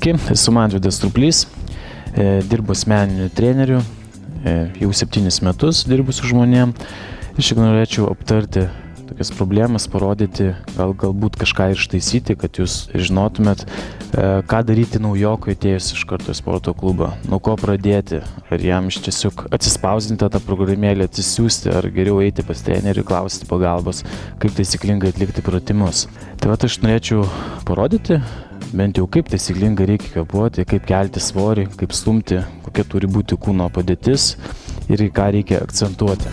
Sveiki, esu Mantvydas Truplys, dirbu asmeniniu treneriu, jau 7 metus dirbu su žmonėm. Ir šiek norėčiau aptarti tokias problemas, parodyti, galbūt kažką ištaisyti, kad jūs žinotumėt, ką daryti naujokui atėjus iš karto į sporto klubą, nuo ko pradėti, ar jam iš tiesiog atsispausdinti tą programėlę, atsisiųsti, ar geriau eiti pas trenerį, klausti pagalbos, kaip taisyklingai atlikti pratimus. Tai aš norėčiau parodyti, bent jau kaip taisyklingai reikia kvėpuoti, kaip kelti svorį, kaip stumti, kokia turi būti kūno padėtis ir į ką reikia akcentuoti.